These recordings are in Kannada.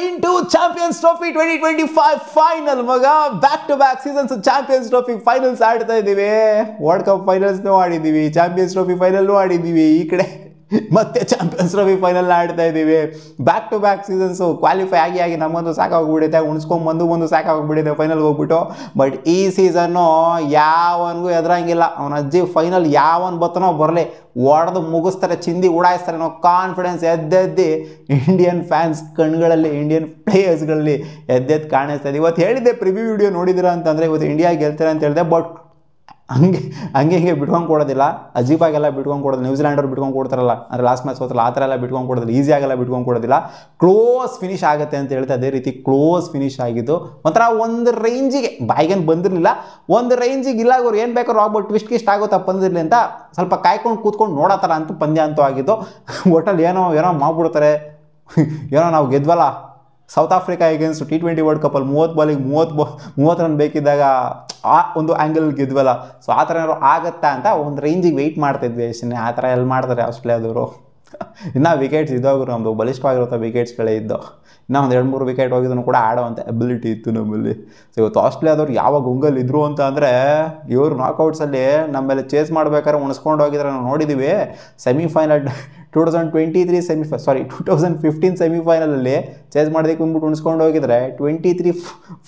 into Champions Trophy 2025 final ಮಗ back to back seasons champions trophy finals ಆಡ್ತಾ ಇದ್ದೀವಿ. ವರ್ಲ್ಡ್ ಕಪ್ ಫೈನಲ್ಸ್ನೂ ಆಡಿದ್ದೀವಿ, ಚಾಂಪಿಯನ್ಸ್ ಟ್ರೋಫಿ ಫೈನಲ್ನೂ ಆಡಿದ್ದೀವಿ, ಈ ಕಡೆ ಮತ್ತೆ ಚಾಂಪಿಯನ್ಸ್ ಟ್ರೋಫಿ ಫೈನಲ್ ಆಡ್ತಾ ಇದ್ದೀವಿ. Back to back seasons qualify ಆಗಿ ನಮ್ಮೊಂದು ಸಾಕಾಗೋಗ್ಬಿಡುತ್ತೆ, ಉಣಿಸ್ಕೊಂಬಂದು ಸಾಕಾಗೋಗ್ಬಿಟ್ಟಿದೆ ಫೈನಲ್ಗೆ ಹೋಗ್ಬಿಟ್ಟು. ಬಟ್ ಈ ಸೀಸನ್ನು ಯಾವನಿಗೂ ಎದುರಂಗಿಲ್ಲ. ಅವನ ಅಜ್ಜಿ ಫೈನಲ್ ಯಾವನ್ ಬತ್ತನೋ ಬರಲಿ, ಹೊಡೆದು ಮುಗಿಸ್ತಾರೆ, ಚಿಂದಿ ಉಡಾಯಿಸ್ತಾರೆ ಅನ್ನೋ ಕಾನ್ಫಿಡೆನ್ಸ್ ಎದ್ದೆದ್ದು ಇಂಡಿಯನ್ ಫ್ಯಾನ್ಸ್ ಕಣ್ಗಳಲ್ಲಿ, ಇಂಡಿಯನ್ ಪ್ಲೇಯರ್ಸ್ಗಳಲ್ಲಿ ಎದ್ದೆದ್ದು ಕಾಣಿಸ್ತಾ ಇದೆ. ಇವತ್ತು ಹೇಳಿದ್ದೆ ಪ್ರಿವ್ಯೂ ವಿಡಿಯೋ ನೋಡಿದ್ದೀರಾ ಅಂತಂದರೆ ಇವತ್ತು ಇಂಡಿಯಾ ಗೆಲ್ತಾರೆ ಅಂತ ಹೇಳಿದೆ. ಬಟ್ ಹಂಗೆ ಬಿಟ್ಕೊಂಡು ಕೊಡೋದಿಲ್ಲ, ಅಜೀಬಾಗೆಲ್ಲ ಬಿಟ್ಕೊಂಡು ಕೊಡೋದು. ನ್ಯೂಜಿಲ್ಯಾಂಡವ್ರು ಬಿಟ್ಕೊಂಡು ಕೊಡ್ತಾರಲ್ಲ, ಅಂದರೆ ಲಾಸ್ಟ್ ಮ್ಯಾಚ್ ಹೋತಲ್ಲ ಆ ಥರ ಎಲ್ಲ ಬಿಟ್ಕೊಂಡು ಕೊಡೋದಿಲ್ಲ, ಈಸಿಯಾಗೆಲ್ಲ ಬಿಟ್ಕೊಂಡು ಕೊಡೋದಿಲ್ಲ. ಕ್ಲೋಸ್ ಫಿನಿಶ್ ಆಗುತ್ತೆ ಅಂತ ಹೇಳ್ತೆ, ಅದೇ ರೀತಿ ಕ್ಲೋಸ್ ಫಿನಿಶ್ ಆಗಿದ್ದು. ಒಂಥರ ಒಂದು ರೇಂಜಿಗೆ ಬಾಯಿಗೇನು ಬಂದಿರಲಿಲ್ಲ, ಒಂದು ರೇಂಜಿಗೆ ಇಲ್ಲ ಅವ್ರು ಏನು ಬೇಕಾದ್ರೂ ಆಗ್ಬೋದು, ಟ್ವಿಸ್ಟ್ ಗಿಸ್ಟ್ ಆಗುತ್ತಾ ಬಂದಿರಲಿ ಅಂತ ಸ್ವಲ್ಪ ಕಾಯ್ಕೊಂಡು ಕೂತ್ಕೊಂಡು ನೋಡೋತರ ಅಂತೂ ಪಂದ್ಯ ಅಂತೂ ಆಗಿದ್ದು. ಒಟ್ಟಲ್ಲಿ ಏನೋ ಮಾಡ್ಬಿಡ್ತಾರೆ, ಏನೋ ನಾವು ಗೆದ್ವಲ್ಲ South Africa against T20 world ಕಪ್ಪಲ್ಲಿ 30 ಬಾಲಿಗೆ 30 ರನ್ ಬೇಕಿದ್ದಾಗ ಆ ಒಂದು ಆ್ಯಂಗಲ್ ಗೆದ್ವಲ್ಲ. ಸೊ ಆ ಥರ ಏನಾದ್ರು ಆಗುತ್ತಾ ಅಂತ ಒಂದು ರೇಂಜಿಗೆ ವೆಯ್ಟ್ ಮಾಡ್ತಿದ್ವಿ ಅಷ್ಟೇ. ಆ ಥರ ಎಲ್ಲಿ ಮಾಡ್ತಾರೆ ಆಸ್ಟ್ರೇಲಿಯಾದವರು. ಇನ್ನೂ ವಿಕೆಟ್ಸ್ ಇದ್ದೋಗ್ರು, ನಮ್ಮದು ಬಲಿಷ್ಠವಾಗಿರುವಂಥ ವಿಕೆಟ್ಸ್ಗಳೇ ಇದ್ದು. ಇನ್ನೂ ಒಂದು 2-3 ವಿಕೆಟ್ ಹೋಗಿದ್ದನ್ನು ಕೂಡ ಆಡೋವಂಥ ಎಬಿಲಿಟಿ ಇತ್ತು ನಮ್ಮಲ್ಲಿ. ಸೊ ಇವತ್ತು ಆಸ್ಟ್ರೇಲಿಯಾದವ್ರು ಯಾವಾಗ ಗುಂಗಲ್ಲಿ ಇದ್ರು ಅಂತ ಅಂದರೆ, ಇವರು ನಾಕೌಟ್ಸಲ್ಲಿ ನಮ್ಮ ಮೇಲೆ ಚೇಸ್ ಮಾಡ್ಬೇಕಾದ್ರೆ ಉಣಿಸ್ಕೊಂಡು ಹೋಗಿದ್ರೆ ನಾವು ನೋಡಿದ್ದೀವಿ. ಸೆಮಿಫೈನಲ್ 2015 ಸೆಮಿಫೈನಲಲ್ಲಿ ಚೇಸ್ ಮಾಡೋದಕ್ಕೆ ಬಂದ್ಬಿಟ್ಟು ಉಣಿಸ್ಕೊಂಡು ಹೋಗಿದ್ರೆ, 23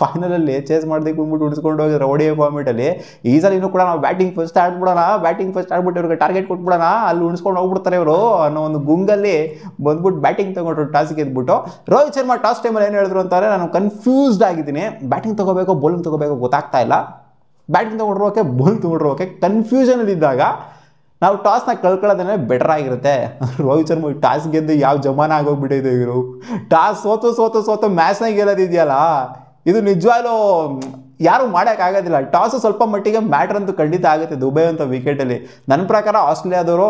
ಫೈನಲಲ್ಲಿ ಚೇಸ್ ಮಾಡೋದಕ್ಕೆ ಬಂದ್ಬಿಟ್ಟು ಉಣಿಸ್ಕೊಂಡು ಹೋಗಿದ್ರೆ ODI ಫಾರ್ಮೇಟಲ್ಲಿ. ಈ ಸಲ ಇನ್ನೂ ಕೂಡ ನಾವು ಬ್ಯಾಟಿಂಗ್ ಫಸ್ಟ್ ಆಡ್ಬಿಟ್ಟು ಇವ್ರಿಗೆ ಟಾರ್ಗೆಟ್ ಕೊಟ್ಬಿಡೋಣ, ಅಲ್ಲಿ ಉಣಿಸ್ಕೊಂಡು ಹೋಗ್ಬಿಡ್ತಾರೆ ಇವರು ಅನ್ನೋ ಒಂದು ಗುಂಗಲ್ಲಿ ಬಂದ್ಬಿಟ್ಟು ಬ್ಯಾಟಿಂಗ್ ತೊಗೊಂಡ್ರು. ಟಾಸ್ ಗೆದ್ಬಿಟ್ಟು ರೋಹಿತ್ ಶರ್ಮಾ ಟಾಸ್ ಟೈಮಲ್ಲಿ ಏನು ಹೇಳಿದ್ರು ಅಂತಾರೆ, ನಾನು ಕನ್ಫ್ಯೂಸ್ಡ್ ಆಗಿದ್ದೀನಿ, ಬ್ಯಾಟಿಂಗ್ ತೊಗೋಬೇಕು ಬೌಲಿಂಗ್ ತೊಗೋಬೇಕು ಗೊತ್ತಾಗ್ತಾ ಇಲ್ಲ, ಬ್ಯಾಟಿಂಗ್ ತೊಗೊಂಡಿರೋಕೆ ಬೌಲಿಂಗ್ ತೊಗೊಂಡಿರೋಕೆ ಕನ್ಫ್ಯೂಷನಲ್ಲಿದ್ದಾಗ ನಾವು ಟಾಸ್ನ ಕಳ್ಕೊಳ್ಳೋದೇ ಬೆಟರ್ ಆಗಿರುತ್ತೆ. ರೋಹಿತ್ ಶರ್ಮಾ ಟಾಸ್ ಗೆದ್ದು ಯಾವ ಜಮಾನ ಆಗೋಗ್ಬಿಟ್ಟಿದೆ ಇವರು. ಟಾಸ್ ಸೋತು ಮ್ಯಾಚ್ನಾಗ ಗೆಲ್ಲೋದಿದೆಯಲ್ಲ, ಇದು ನಿಜವಾಗ್ಲೂ ಯಾರು ಮಾಡೋಕ್ಕಾಗೋದಿಲ್ಲ. ಟಾಸು ಸ್ವಲ್ಪ ಮಟ್ಟಿಗೆ ಮ್ಯಾಟ್ರ್ ಅಂತೂ ಖಂಡಿತ ಆಗುತ್ತೆ ದುಬೈ ಅಂತ ವಿಕೆಟಲ್ಲಿ. ನನ್ನ ಪ್ರಕಾರ ಆಸ್ಟ್ರೇಲಿಯಾದವರು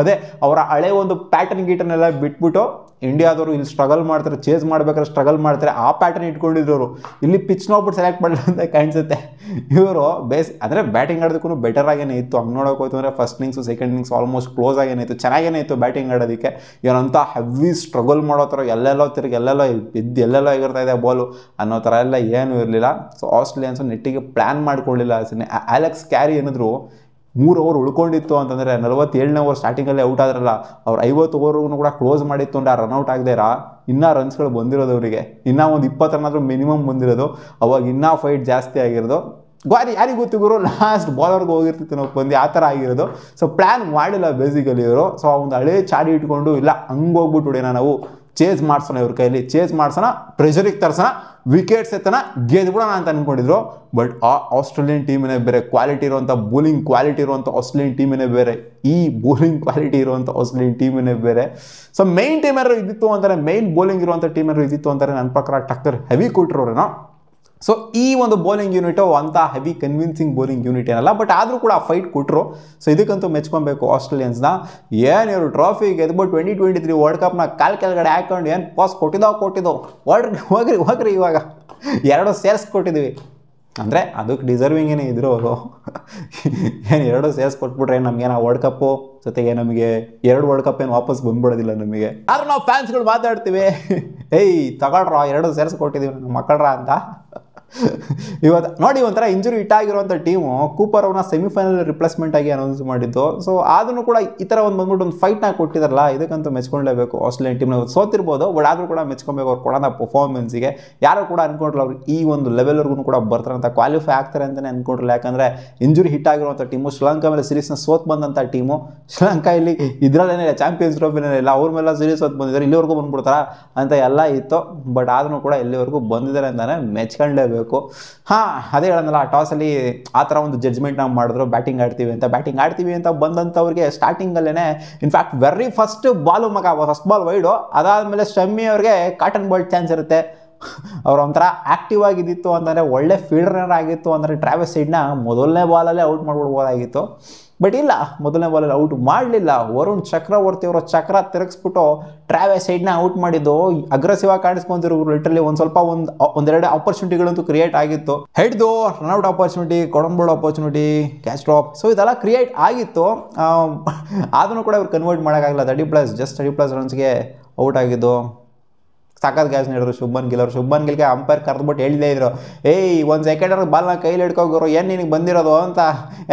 ಅದೇ ಅವರ ಹಳೆ ಒಂದು ಪ್ಯಾಟರ್ನೆಲ್ಲ ಬಿಟ್ಬಿಟ್ಟು ಇಂಡಿಯಾದವರು ಇಲ್ಲಿ ಸ್ಟ್ರಗಲ್ ಮಾಡ್ತಾರೆ, ಚೇಸ್ ಮಾಡ್ಬೇಕಾದ್ರೆ ಸ್ಟ್ರಗಲ್ ಮಾಡ್ತಾರೆ, ಆ ಪ್ಯಾಟರ್ನ್ ಇಟ್ಕೊಂಡಿದ್ರು ಅವರು. ಇಲ್ಲಿ ಪಿಚ್ ನೋಡ್ಬಿಟ್ಟು ಸೆಲೆಕ್ಟ್ ಮಾಡಲ್ಲ ಅಂತ ಕಾಣಿಸುತ್ತೆ. ಇವರು ಅಂದರೆ ಬ್ಯಾಟಿಂಗ್ ಆಡೋದಕ್ಕೂ ಬೆಟರ್ ಆಗೇನೆ ಇತ್ತು. ಹಂಗೆ ನೋಡೋಕೆ ಹೋಯ್ತು ಅಂದರೆ first innings second innings almost close ಆಗೇನೆ ಇತ್ತು, ಚೆನ್ನಾಗೇನೆ ಇತ್ತು ಬ್ಯಾಟಿಂಗ್ ಆಡೋದಕ್ಕೆ. ಏನಂತ ಹೆವಿ ಸ್ಟ್ರಗಲ್ ಮಾಡೋ ಥರ ಎಲ್ಲೆಲ್ಲೋ ತಿರುಗಿ ಎಲ್ಲೆಲ್ಲೋ ಎಗರ್ತಾ ಇದೆ ಬಾಲು ಅನ್ನೋ ಥರ ಎಲ್ಲ ಏನೂ ಇರಲಿಲ್ಲ. ಸೊ ಆಸ್ಟ್ರೇಲಿಯನ್ಸು ನೆಟ್ಟಿಗೆ ಪ್ಲ್ಯಾನ್ ಮಾಡ್ಕೊಳ್ಳಿಲ್ಲ. ಅಲೆಕ್ಸ್ ಕ್ಯಾರಿ ಏನಿದ್ರು 3 ಓವರ್ ಉಳ್ಕೊಂಡಿತ್ತು ಅಂತಂದರೆ 47ನೇ ಓವರ್ ಸ್ಟಾರ್ಟಿಂಗಲ್ಲೇ ಔಟ್ ಆದ್ರಲ್ಲ, ಅವ್ರು 50 ಓವರ್ಗೂ ಕೂಡ ಕ್ಲೋಸ್ ಮಾಡಿತ್ತು ಅಂದರೆ ರನ್ಔಟ್ ಆಗದೇರಾ ಇನ್ನೂ ರನ್ಸ್ಗಳು ಬಂದಿರೋದು ಅವರಿಗೆ. ಇನ್ನೂ ಒಂದು 20 ರನ್ ಆದರೂ ಮಿನಿಮಮ್ ಬಂದಿರೋದು, ಅವಾಗ ಇನ್ನೂ ಫೈಟ್ ಜಾಸ್ತಿ ಆಗಿರೋದು. ಯಾರಿಗೆ ಗೊತ್ತು ಗುರು, ಲಾಸ್ಟ್ ಬಾಲರ್ಗೆ ಹೋಗಿರ್ತಿತ್ತು ನಾವು ಬಂದು ಆ ಥರ ಆಗಿರೋದು. ಸೊ ಪ್ಲ್ಯಾನ್ ಮಾಡಿಲ್ಲ ಬೇಸಿಕಲಿ ಇವರು. ಸೊ ಆ ಒಂದು ಹಳೇ ಚಾಡಿ ಇಟ್ಕೊಂಡು ಇಲ್ಲ ಹಂಗೆ ಹೋಗ್ಬಿಟ್ಟು ಹೊಡೆಯೋಣ, ನಾವು ಚೇಸ್ ಮಾಡ್ಸೋಣ, ಇವ್ರ ಕೈಯಲ್ಲಿ ಚೇಸ್ ಮಾಡ್ಸೋಣ, ಪ್ರೆಷರಿಗೆ ತರ್ಸೋಣ, ವಿಕೆಟ್ಸ್ ಎತ್ತನ ಗೆದ್ಬಿಡೋಣ ಅಂತ ಅಂದ್ಕೊಂಡಿದ್ರು. ಬಟ್ ಆ ಆಸ್ಟ್ರೇಲಿಯನ್ ಟೀಮಿನೇ ಬೇರೆ, ಕ್ವಾಲಿಟಿ ಇರುವಂಥ ಬೌಲಿಂಗ್ ಕ್ವಾಲಿಟಿ ಇರುವಂಥ ಆಸ್ಟ್ರೇಲಿಯನ್ ಟೀಮಿನೇ ಬೇರೆ, ಈ ಬೌಲಿಂಗ್ ಕ್ವಾಲಿಟಿ ಇರುವಂಥ ಆಸ್ಟ್ರೇಲಿಯನ್ ಟೀಮಿನೇ ಬೇರೆ. ಸೊ ಮೈನ್ ಟೀಮ್ ಏನಾದ್ರು ಇದ್ದಿತ್ತು ಅಂತಾರೆ, ಮೈನ್ ಬೌಲಿಂಗ್ ಇರುವಂಥ ಟೀಮ್ ಏನಾದ್ರು ಇದ್ದಿತ್ತು ಅಂತಾರೆ ನನ್ನ ಪ್ರಕಾರ ಟಕ್ಕರ್ ಹೆವಿ ಕೊಟ್ಟಿರೋರೇನೋ. ಸೊ ಈ ಒಂದು ಬೌಲಿಂಗ್ ಯೂನಿಟು ಅಂಥ ಹೆವಿ ಕನ್ವಿನ್ಸಿಂಗ್ ಬೌಲಿಂಗ್ ಯೂನಿಟ್ ಏನಲ್ಲ, ಬಟ್ ಆದರೂ ಕೂಡ ಫೈಟ್ ಕೊಟ್ಟರು. ಸೊ ಇದಕ್ಕಂತೂ ಮೆಚ್ಕೊಬೇಕು ಆಸ್ಟ್ರೇಲಿಯನ್ಸ್ನ. ಏನು ಇವರು ಟ್ರಾಫಿ ಗೆದ್ಬಿಟ್ಟು 2023 ವರ್ಲ್ಡ್ ಕಪ್ನ ಕೆಳಗಡೆ ಹಾಕೊಂಡು ಏನು ಪಾಸ್ ಕೊಟ್ಟಿದ್ದೋ ಹೋಗ್ರಿ ಇವಾಗ 2 ಸೇರ್ಸ್ ಕೊಟ್ಟಿದ್ದೀವಿ ಅಂದರೆ ಅದಕ್ಕೆ ಡಿಸರ್ವಿಂಗ್ ಏನೇ ಇದ್ರು ಅವರು. ಏನು 2 ಸೇರ್ಸ್ ಕೊಟ್ಬಿಟ್ರೆ ನಮಗೇನೋ ವರ್ಲ್ಡ್ ಕಪ್ಪು ಜೊತೆಗೆ ನಮಗೆ 2 ವರ್ಲ್ಡ್ ಕಪ್ ಏನು ವಾಪಸ್ ಬಂದ್ಬಿಡೋದಿಲ್ಲ ನಮಗೆ. ಆದ್ರೆ ನಾವು ಫ್ಯಾನ್ಸ್ಗಳು ಮಾತಾಡ್ತೀವಿ, ತಗೊಳ್ರ 2 ಸೇರ್ಸ್ ಕೊಟ್ಟಿದ್ದೀವಿ ನಮ್ಮ ಮಕ್ಕಳ್ರ ಅಂತ. ಇವತ್ತು ನೋಡಿ ಒಂಥರ ಇಂಜುರಿ ಆಗಿರುವಂಥ ಟೀಮು ಕೂಪರ್ ಅವ್ರನ್ನ ಸೆಮಿಫೈನಲ್ ರಿಪ್ಲೇಸ್ಮೆಂಟ್ ಆಗಿ ಅನೌನ್ಸ್ ಮಾಡಿದ್ದು. ಸೊ ಆದ್ರೂ ಕೂಡ ಈ ಥರ ಬಂದ್ಬಿಟ್ಟು ಒಂದು ಫೈಟ್ನ ಕೊಟ್ಟಿದಾರಲ್ಲ, ಇದಕ್ಕಂತೂ ಮೆಚ್ಕೊಳ್ಳೇಬೇಕು. ಆಸ್ಟ್ರೇಲಿಯನ್ ಟೀಮ್ನ ಸೋತಿರ್ಬೋದು, ಬಟ್ ಆದರೂ ಕೂಡ ಮೆಚ್ಕೊಬೇಕು ಅವ್ರು ಕೊಡೋಣ ಪರ್ಫಾರ್ಮೆನ್ಸಿಗೆ. ಯಾರು ಕೂಡ ಅನ್ಕೊಂಡ್ರಲ್ಲ ಅವ್ರು ಈ ಒಂದು ಲೆವೆಲ್ವರೆಗೂ ಕೂಡ ಬರ್ತಾರೆ ಅಂತ, ಕ್ವಾಲಿಫೈ ಆಗ್ತಾರೆ ಅಂತಲೇ ಅಂದ್ಕೊಂಡ್ರಲ್ಲ. ಯಾಕಂದರೆ ಇಂಜುರಿ ಆಗಿರುವಂಥ ಟೀಮು, ಶ್ರೀಲಂಕಾ ಮೇಲೆ ಸೀರೀಸ್ನ ಸೋತ್ ಬಂದಂಥ ಟೀಮು. ಶ್ರೀಲಂಕಾ ಇಲ್ಲಿ ಇದರಲ್ಲೇನಿಲ್ಲ, ಚಾಂಪಿಯನ್ಸ್ ಟ್ರೋಫಿನೇ ಇಲ್ಲ, ಅವ್ರ ಮೇಲೆ ಸೀರೀಸ್ ಸೋತ್ ಬಂದಿದ್ದಾರೆ, ಇಲ್ಲಿವರೆಗೂ ಬಂದ್ಬಿಡ್ತಾರ ಅಂತ ಎಲ್ಲ ಇತ್ತು. ಬಟ್ ಆದ್ರೂ ಕೂಡ ಇಲ್ಲಿವರೆಗೂ ಬಂದಿದ್ದಾರೆ ಅಂತಲೇ ಮೆಚ್ಕೊಳ್ಳೇಬೇಕು. ಅದೇ ಹೇಳೋದಲ್ಲ, ಟಾಸಲ್ಲಿ ಆ ಥರ ಒಂದು ಜಡ್ಜ್ಮೆಂಟ್ ನಾವು ಮಾಡಿದ್ರು, ಬ್ಯಾಟಿಂಗ್ ಆಡ್ತೀವಿ ಅಂತ ಬಂದಂಥವ್ರಿಗೆ ಸ್ಟಾರ್ಟಿಂಗಲ್ಲೇ in fact very first ball first ball wide, ಅದಾದಮೇಲೆ ಶಮ್ಮಿ ಅವ್ರಿಗೆ ಕಾಟನ್ ಬಾಲ್ ಚಾನ್ಸ್ ಇರುತ್ತೆ. ಅವ್ರು ಒಂಥರ ಆ್ಯಕ್ಟಿವ್ ಆಗಿದ್ದಿತ್ತು ಅಂತಂದರೆ, ಒಳ್ಳೆ ಫೀಲ್ಡರ್ ಆಗಿತ್ತು ಅಂದರೆ ಟ್ರಾವೆಸ್ ಸೈಡ್ನ ಮೊದಲನೇ ಬಾಲಲ್ಲೇ ಔಟ್ ಮಾಡ್ಬಿಡ್ಬೋದಾಗಿತ್ತು. ಬಟ್ ಇಲ್ಲ, ಮೊದಲನೇ ಬಾಲಲ್ಲಿ ಔಟ್ ಮಾಡಲಿಲ್ಲ. ವರುಣ್ ಚಕ್ರವರ್ತಿ ಅವರ ಚಕ್ರ ತಿರುಗಿಸ್ಬಿಟ್ಟು ಟ್ರಾವೆಸ್ ಸೈಡ್ನ ಔಟ್ ಮಾಡಿದ್ದು. ಅಗ್ರೆಸಿವ್ ಆಗಿ ಕಾಣಿಸ್ಕೊಂತಿರು ಲಿಟ್ರಲಿ. ಒಂದೆರಡು ಆಪರ್ಚುನಿಟಿಗಳಂತೂ ಕ್ರಿಯೇಟ್ ಆಗಿತ್ತು. ಹೆಡ್ದು ರನ್ಔಟ್ ಆಪರ್ಚುನಿಟಿ, ಕೊಡಂಬೋರ್ಡ್ ಆಪರ್ಚುನಿಟಿ, ಕ್ಯಾಚ್ ಡ್ರಾಪ್, ಸೊ ಇದೆಲ್ಲ ಕ್ರಿಯೇಟ್ ಆಗಿತ್ತು. ಅದನ್ನು ಕೂಡ ಇವ್ರು ಕನ್ವರ್ಟ್ ಮಾಡೋಕ್ಕಾಗಲ್ಲ. 30+ ರನ್ಸ್ಗೆ ಔಟ್ ಆಗಿದ್ದು. ಸಖತ್ ಗ್ಯಾಸ್ ನೀಡಿದ್ರು ಶುಭ್ಮನ್ ಗಿಲ್ ಅವರು. ಶುಭ್ಮನ್ ಗಿಲ್ಗೆ ಅಂಪೈರ್ ಕರೆದ್ಬಿಟ್ಟು ಹೇಳಿದೇ ಇದ್ರು, ಏಯ್ ಒಂದು ಸೆಕೆಂಡ್ ಬಾಲ್ನ ಕೈಲಿ ಹಿಡ್ಕೋಗೋರು, ಏನು ನಿನಗೆ ಬಂದಿರೋದು ಅಂತ.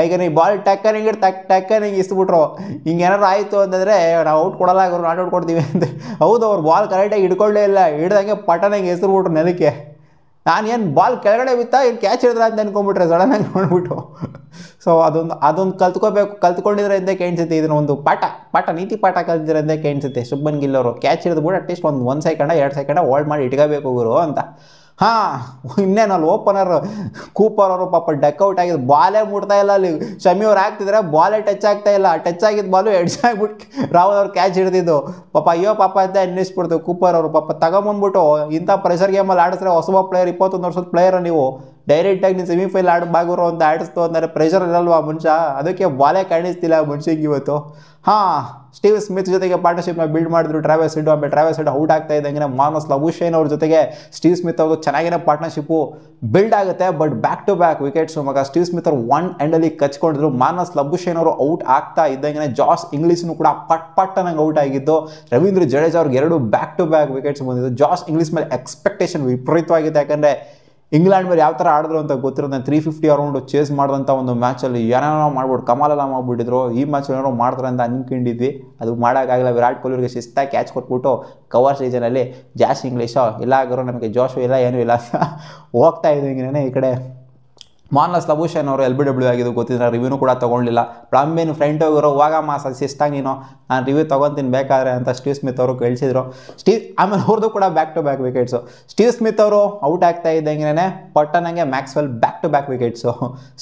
ಈಗ ನೀವು ಬಾಲ್ ಟಕ್ಕನಿಗೆ ಟಕ್ಕನಿಗೆ ಇಸ್ಬಿಟ್ರು, ಹಿಂಗೆ ಏನಾರು ಆಯಿತು ಅಂತಂದರೆ ನಾವು ಔಟ್ ಕೊಡಲ್ಲ, ಅವರು ನಾಟ್ ಔಟ್ ಕೊಡ್ತೀವಿ ಅಂತ. ಹೌದು, ಅವ್ರು ಬಾಲ್ ಕರೆಕ್ಟಾಗಿ ಹಿಡ್ಕೊಳ್ಳೇ ಇಲ್ಲ, ಹಿಡ್ದಂಗೆ ಪಟನಾಗಿ ಹೆಸರುಬಿಟ್ರು ನೆಲಕ್ಕೆ. ನಾನು ಏನು ಬಾಲ್ ಕೆಳಗಡೆ ಬಿತ್ತಾ ಏನು ಕ್ಯಾಚ್ ಹಿಡಿದ್ರ ಅಂತ ಅನ್ಕೊಂಡ್ಬಿಟ್ರೆ ಸಡನ್ನಾಗಿ ನೋಡ್ಬಿಟ್ಟು. ಸೊ ಅದೊಂದು ಕಲ್ತ್ಕೊಂಡಿದ್ರೆ ಅಂತ ಕೇಳಿಸುತ್ತೆ. ಇದನ್ನ ಒಂದು ನೀತಿ ಪಾಠ ಕಲ್ತಿದ್ರೆ ಅಂತ ಕೇಳಿಸುತ್ತೆ ಶುಭ್ಮನ್ ಗಿಲ್ ಅವರು. ಕ್ಯಾಚ್ ಹಿಡಿದ್ಬಿಟ್ಟು ಅಟ್ಲೀಸ್ಟ್ ಒಂದು ಸೆಕೆಂಡ 2 ಸೆಕೆಂಡ ಹೋಲ್ಡ್ ಮಾಡಿ ಇಟ್ಕೋಬೇಕು ಗುರು ಅಂತ. ಹಾಂ, ಇನ್ನೇನು ಅಲ್ಲಿ ಓಪನರ್ ಕೂಪರ್ ಅವರು ಪಾಪ ಡಕ್ಔಟ್ ಆಗಿದ್ದು, ಬಾಲೇ ಮುಟ್ತಾ ಇಲ್ಲ. ಅಲ್ಲಿ ಶಮಿ ಅವ್ರು ಹಾಕ್ತಿದ್ರೆ ಬಾಲೇ ಟಚ್ ಆಗ್ತಾ ಇಲ್ಲ. ಟಚ್ ಆಗಿದ್ದು ಬಾಲು ಎಡ್ಜ್ ಆಗಿಬಿಟ್ಟು ರಾಹುಲ್ ಅವ್ರು ಕ್ಯಾಚ್ ಹಿಡಿದಿದ್ದು. ಪಾಪ ಅಯ್ಯೋ ಪಾಪ ಅಂತ ಅನ್ನಿಸ್ಬಿಡ್ತು ಕೂಪರ್ ಅವರು. ಪಾಪ ತಗೊಂಬಂದ್ಬಿಟ್ಟು ಇಂಥ ಪ್ರೆಷರ್ ಗೇಮಲ್ಲಿ ಆಡಿಸಿದ್ರೆ ಹೊಸಬ ಪ್ಲೇಯರ್, 21 ವರ್ಷದ ಪ್ಲೇಯರ್ ನೀವು ಡೈರೆಕ್ಟಾಗಿ ನೀವು ಸೆಮಿಫೈನಲ್ ಬಾಗುರು ಅಂತ ಆಡಿಸ್ತು ಅಂದರೆ ಪ್ರೆಷರ್ ಇರಲ್ವಾ ಮನುಷ್ಯ. ಅದಕ್ಕೆ ಬಾಲೇ ಕಾಣಿಸ್ತಿಲ್ಲ ಮನುಷ್ಯಗೆ ಇವತ್ತು. ಹಾಂ, ಸ್ಟೀವ್ ಸ್ಮಿತ್ ಜೊತೆಗೆ ಪಾರ್ಟ್ನರ್ಶಿಪ್ನ ಬಿಲ್ಡ್ ಮಾಡಿದ್ರು ಟ್ರಾವೆಸ್ ಹೆಡ್. ಆಮೇಲೆ ಟ್ರಾವೆಸ್ ಹೆಡ್ ಔಟ್ ಆಗ್ತಾ ಇದ್ದಂಗೆ ಮಾರ್ನಸ್ ಲಬುಶೇನ್ ಅವ್ರ ಜೊತೆಗೆ ಸ್ಟೀವ್ ಸ್ಮಿತ್ ಅವ್ರದ್ದು ಚೆನ್ನಾಗಿರೋ ಪಾರ್ಟ್ನರ್ಶಿಪ್ಪು ಬಿಲ್ಡ್ ಆಗುತ್ತೆ. But back to back wickets ಮಗ ಸ್ಟೀವ್ ಸ್ಮಿತ್ ಅವರು 1 ಎಂಡಲ್ಲಿ ಕಚ್ಕೊಂಡಿದ್ರು. ಮಾರ್ನಸ್ ಲಬುಶೇನ್ ಅವರು ಔಟ್ ಆಗ್ತಾ ಇದ್ದಂಗೆ ಜಾಸ್ ಇಂಗ್ಲಿಷ್ನು ಕೂಡ ಪಟ್ಟನಂಗೆ ಔಟ್ ಆಗಿದ್ದು. ರವೀಂದ್ರ ಜಡೇಜಾ ಅವ್ರಿಗೆ 2 ಬ್ಯಾಕ್ ಟು ಬ್ಯಾಕ್ ವಿಕೆಟ್ಸ್ ಬಂದಿದ್ದು. ಜಾಸ್ ಇಂಗ್ಲಿಷ್ ಮೇಲೆ ಎಕ್ಸ್ಪೆಕ್ಟೇಷನ್ ವಿಪರೀತವಾಗಿದೆ. ಯಾಕಂದರೆ ಇಂಗ್ಲೆಂಡ್ ಮೇಲೆ ಯಾವ ಥರ ಆಡಿದ್ರು ಅಂತ ಗೊತ್ತಿರೋದು. 350 ಅರೌಂಡ್ ಚೇಸ್ ಮಾಡಿದಂಥ ಒಂದು ಮ್ಯಾಚಲ್ಲಿ ಏನೇನೋ ಮಾಡ್ಬಿಟ್ಟು ಕಮಾಲೆಲ್ಲ ಮಾಡ್ಬಿಟ್ಟಿದ್ರು. ಈ ಮ್ಯಾಚ್ ಏನಾರೋ ಮಾಡ್ತಾರೆ ಅಂತ ಅನ್ಕೊಂಡಿದ್ವಿ, ಅದು ಮಾಡೋಕ್ಕಾಗಲ್ಲ. ವಿರಾಟ್ ಕೊಹ್ಲಿಗೆ ಶಿಸ್ತಾಗಿ ಕ್ಯಾಚ್ ಕೊಟ್ಬಿಟ್ಟು ಕವರ್ ಸೀಸನಲ್ಲಿ ಜಾಸ್ ಇಂಗ್ಲೀಷು ಇಲ್ಲ ಆಗಿರೋ ನಮಗೆ ಜೋಶು ಇಲ್ಲ ಏನೂ ಇಲ್ಲ ಹೋಗ್ತಾ ಇದ್ದಂಗೆ ಈ ಕಡೆ ಮಾರ್ನಸ್ ಲಬುಶೇನ್ ಅವರು LBW ಆಗಿದ್ದು ಗೊತ್ತಿದ್ರೆ ರಿವ್ಯೂನು ಕೂಡ ತೊಗೊಂಡಿಲ್ಲ. ಪ್ಲಂಬಿನ್ ಫ್ರೆಂಡ್ ಹೋಗಿರೋ ಹೋಗಮ್ಮ ಶಿಸ್ತಾಗಿ ನೀನು, ನಾನು ರಿವ್ಯೂ ತೊಗೊತೀನಿ ಬೇಕಾದ್ರೆ ಅಂತ ಸ್ಟೀವ್ ಸ್ಮಿತ್ ಅವರು ಕಳಿಸಿದ್ರು. ಆಮೇಲೆ ಅವ್ರದ್ದು ಕೂಡ back to back wickets. Steve Smith ಅವರು ಔಟ್ ಆಗ್ತಾ ಇದ್ದಂಗೆ ಪಟ್ಟನಂಗೆ Maxwell back to back wickets.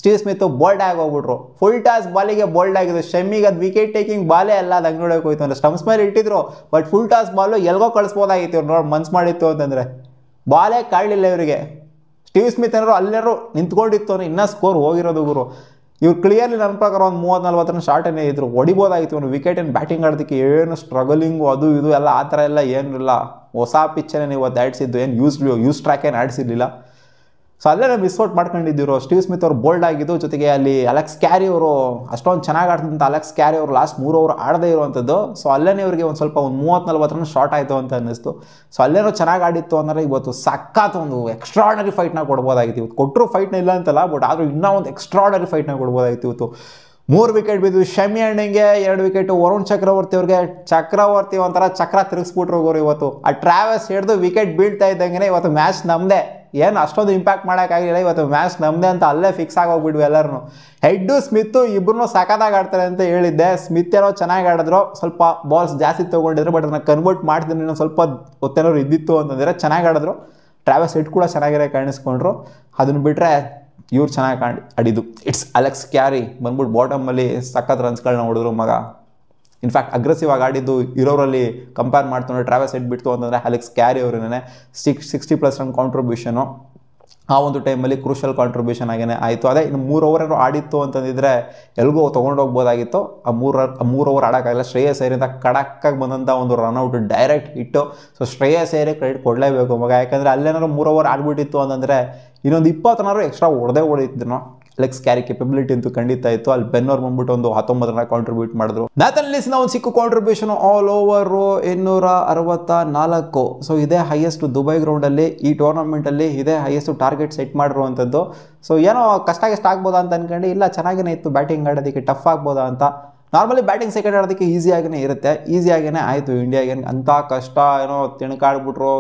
Steve Smith bowled ಆಗಿ ಹೋಗ್ಬಿಟ್ರು. ಫುಲ್ ಟಾಸ್ ಬಾಲಿಗೆ ಬೋಲ್ಡ್ ಆಗಿದ್ದು. ಶಮಿಗೆ ಅದು ವಿಕೆಟ್ ಟೇಕಿಂಗ್ ಬಾಲೇ ಅಲ್ಲ, ಅದು ಹಂಗೆ ನೋಡೋಕೆ ಹೋಯ್ತು ಅಂದರೆ ಸ್ಟಂಪ್ಸ್ ಮೇಲೆ ಇಟ್ಟಿದ್ರು. ಬಟ್ ಫುಲ್ ಟಾಸ್ ಬಾಲು ಎಲ್ಗೋ ಕಳಿಸ್ಬೋದಾಗಿತ್ತು ಇವ್ರು ನೋಡಿ ಮನ್ಸು ಮಾಡಿತ್ತು ಅಂತಂದರೆ. ಬಾಲೇ ಕಾಡಲಿಲ್ಲ ಇವರಿಗೆ. ಸ್ಟೀವ್ ಸ್ಮಿತ್ ಏನಾರು ಅಲ್ಲೇನಾರು ನಿಂತ್ಕೊಂಡಿತ್ತು ಅಂದರೆ ಇನ್ನೂ ಸ್ಕೋರ್ ಹೋಗಿರೋದು ಗುರು. ಇವ್ರು ಕ್ಲಿಯರ್ಲಿ ನನ್ನ ಪ್ರಕಾರ ಒಂದು 30-40 ರನ್ ಶಾರ್ಟೇನೇ ಇದ್ರು, ಹೊಡಿಬೋದಾಗಿತ್ತು. ಒಂದು ವಿಕೆಟ್ ಏನು ಬ್ಯಾಟಿಂಗ್ ಆಡೋದಕ್ಕೆ ಏನು ಸ್ಟ್ರಗಲಿಂಗು ಅದು ಇದು ಎಲ್ಲ ಆ ಥರ ಎಲ್ಲ ಏನಿಲ್ಲ. ಹೊಸ ಪಿಚ್ಚನ್ನೇ ಇವತ್ತು ಆಡಿಸಿದ್ದು, ಏನು ಯೂಸ್ ಟ್ರ್ಯಾಕ್ ಏನು ಆಡಿಸಿರ್ಲಿಲ್ಲ. ಸೊ ಅಲ್ಲೇ ಮಿಸ್ಔಟ್ ಮಾಡ್ಕೊಂಡಿದ್ದರು. ಸ್ಟೀವ್ ಸ್ಮಿತ್ ಅವರು ಬೋಲ್ಡ್ ಆಗಿದ್ದು. ಜೊತೆಗೆ ಅಲ್ಲಿ ಅಲೆಕ್ಸ್ ಕ್ಯಾರಿ ಅವರು ಅಷ್ಟೊಂದು ಚೆನ್ನಾಗಿ ಆಡ್ತಿದ್ದಂಥ ಅಲೆಕ್ಸ್ ಕ್ಯಾರಿ ಅವರು ಲಾಸ್ಟ್ 3 ಓವರ್ ಆಡದೇ ಇರುವಂಥದ್ದು. ಸೊ ಅಲ್ಲೇ ಇವರಿಗೆ ಒಂದು ಸ್ವಲ್ಪ 30-40 ರನ್ ಶಾರ್ಟ್ ಆಯಿತು ಅಂತ ಅನ್ನಿಸ್ತು. ಸೊ ಅಲ್ಲೇನೋ ಚೆನ್ನಾಗಿ ಆಡಿತ್ತು ಅಂದರೆ ಇವತ್ತು ಸಖತ್ ಒಂದು ಎಕ್ಸ್ಟ್ರಾರ್ಡನರಿ ಫೈಟ್ನ ಕೊಡ್ಬೋದಾಗಿತ್ತು. ಇವತ್ತು ಕೊಟ್ಟರು ಫೈಟ್ನ ಇಲ್ಲ ಅಂತಲ್ಲ, ಬಟ್ ಆದರೂ ಇನ್ನೂ ಒಂದು ಎಕ್ಸ್ಟ್ರಾರ್ಡನರಿ ಫೈಟ್ನ ಕೊಡ್ಬೋದಾಗಿತ್ತು. ಇವತ್ತು 3 ವಿಕೆಟ್ ಬಿದ್ದು ಶಮಿ ಅಣ್ಣಂಗೆ 2 ವಿಕೆಟು, ವರುಣ್ ಚಕ್ರವರ್ತಿ ಅವ್ರಿಗೆ ಚಕ್ರವರ್ತಿ ಒಂಥರ ಚಕ್ರ ತಿರುಗಿಸ್ಬಿಟ್ರು ಹೋಗೋರು ಇವತ್ತು. ಆ ಟ್ರಾವೆಸ್ ಹಿಡಿದು ವಿಕೆಟ್ ಬೀಳ್ತಾ ಇದ್ದಂಗೆ ಇವತ್ತು ಮ್ಯಾಚ್ ನಮ್ಮದೇ, ಏನು ಅಷ್ಟೊಂದು ಇಂಪ್ಯಾಕ್ಟ್ ಮಾಡೋಕ್ಕಾಗಿಲ್ಲ. ಇವತ್ತು ಮ್ಯಾಚ್ ನಮ್ಮದೇ ಅಂತ ಅಲ್ಲೇ ಫಿಕ್ಸ್ ಆಗೋಗ್ಬಿಟ್ವಿ ಎಲ್ಲರೂ. ಹೆಡ್ಡು ಸ್ಮಿತ್ತು ಇಬ್ಬರೂ ಸಖತ್ತಾಗಿ ಆಡ್ತಾರೆ ಅಂತ ಹೇಳಿದ್ದೆ. ಸ್ಮಿತ್ ಏನೋ ಚೆನ್ನಾಗಿ ಆಡಿದ್ರು, ಸ್ವಲ್ಪ ಬಾಲ್ಸ್ ಜಾಸ್ತಿ ತೊಗೊಂಡಿದ್ರು, ಬಟ್ ಅದನ್ನು ಕನ್ವರ್ಟ್ ಮಾಡ್ತೀನಿ ಇನ್ನೂ ಸ್ವಲ್ಪ ಹೊತ್ತೇನಾದ್ರು ಇದ್ದಿತ್ತು ಅಂತಂದರೆ ಚೆನ್ನಾಗಿ ಆಡಿದ್ರು. ಟ್ರಾವೆಸ್ ಹೆಡ್ ಕೂಡ ಚೆನ್ನಾಗಿರೋ ಕಾಣಿಸ್ಕೊಂಡ್ರು. ಅದನ್ನು ಬಿಟ್ಟರೆ ಇವ್ರು ಚೆನ್ನಾಗಿ ಆಡಿದ್ದು ಇಟ್ಸ್ ಅಲೆಕ್ಸ್ ಕ್ಯಾರಿ ಬಂದ್ಬಿಟ್ಟು ಬಾಟಮಲ್ಲಿ ಸಖತ್ ರನ್ಸ್ಗಳನ್ನ ಹೊಡೆದ್ರು ಮಗ. ಇನ್ಫ್ಯಾಕ್ಟ್ ಅಗ್ರೆಸಿವ್ ಆಗಿ ಆಡಿದ್ದು ಇರೋರಲ್ಲಿ ಕಂಪೇರ್ ಮಾಡ್ತಾರೆ. ಟ್ರಾವೆಸ್ ಹೆಡ್ ಬಿಡ್ತು ಅಂತಂದರೆ ಅಲೆಕ್ಸ್ ಕ್ಯಾರಿ ಅವರೇ 60+ ರನ್ ಕಾಂಟ್ರಿಬ್ಯೂಷನು ಆ ಒಂದು ಟೈಮಲ್ಲಿ ಕ್ರೂಷಲ್ ಕಾಂಟ್ರಿಬ್ಯೂಷನ್ ಆಗೇ ಆಯಿತು. ಅದೇ ಇನ್ನು 3 ಓವರ್ ಆಡಿತ್ತು ಅಂತಂದಿದ್ರೆ ಎಲ್ಗೋ ತೊಗೊಂಡೋಗ್ಬೋದಾಗಿತ್ತು. ಆ 3 ಓವರ್ ಆಡೋಕ್ಕಾಗಲ್ಲ. ಶ್ರೇಯಸ್ ಅಯ್ಯರಿಂದ ಕಡಕ್ಕಾಗಿ ಬಂದಂಥ ಒಂದು ರನ್ಔಟ್ ಡೈರೆಕ್ಟ್ ಹಿಟ್ಟು. ಸೊ ಶ್ರೇಯಸ್ ಅಯ್ಯರೇ ಕ್ರೆಡಿಟ್ ಕೊಡಲೇಬೇಕು ಮಗ. ಯಾಕಂದರೆ ಅಲ್ಲೇನಾದ್ರು 3 ಓವರ್ ಆಡ್ಬಿಟ್ಟಿತ್ತು ಅಂತಂದರೆ ಇನ್ನೊಂದು 20 ರನ್ ಎಕ್ಸ್ಟ್ರಾ ಹೊಡೆದಿದ್ರು. ಅಲೆಕ್ಸ್ ಕ್ಯಾರಿ ಕೆಪಬಿಲಿಟಿ ಅಂತೂ ಖಂಡಿತ ಇತ್ತು. ಅಲ್ಲಿ ಬೆನ್ನೋರ್ ಬಂದ್ಬಿಟ್ಟು ಒಂದು 19 ರನ್ ಕಾಂಟ್ರಿಬ್ಯೂಟ್ ಮಾಡಿದ್ರು. ನ್ಯಾಥನ್ ಎಲಿಸ್ನ ಒಂದು ಸಿಕ್ಕ ಕಾಂಟ್ರಿಬ್ಯೂಷನ್ ಆಲ್ ಓವರು 264. ಸೊ ಇದೇ ಹೈಯೆಸ್ಟ್ ದುಬೈ ಗ್ರೌಂಡಲ್ಲಿ ಈ ಟೂರ್ನಮೆಂಟಲ್ಲಿ ಇದೇ ಹೈಯೆಸ್ಟ್ ಟಾರ್ಗೆಟ್ ಸೆಟ್ ಮಾಡಿರುವಂಥದ್ದು. ಸೊ ಏನೋ ಕಷ್ಟ ಆಗ್ಬೋದಾ ಅಂತ ಅನ್ಕೊಂಡು, ಇಲ್ಲ ಚೆನ್ನಾಗೇ ಇತ್ತು ಬ್ಯಾಟಿಂಗ್ ಆಡೋದಕ್ಕೆ, ಟಫ್ ಆಗ್ಬೋದಾ ಅಂತ. ನಾರ್ಮಲಿ ಬ್ಯಾಟಿಂಗ್ ಸೆಕೆಂಡ್ ಆಡೋದಕ್ಕೆ ಈಸಿಯಾಗೇ ಇರುತ್ತೆ, ಈಸಿಯಾಗೇ ಆಯಿತು ಇಂಡಿಯಾಗೆ. ಅಂಥ ಕಷ್ಟ ಏನೋ ತಿಣ್ಕಾಡ್ಬಿಟ್ರು,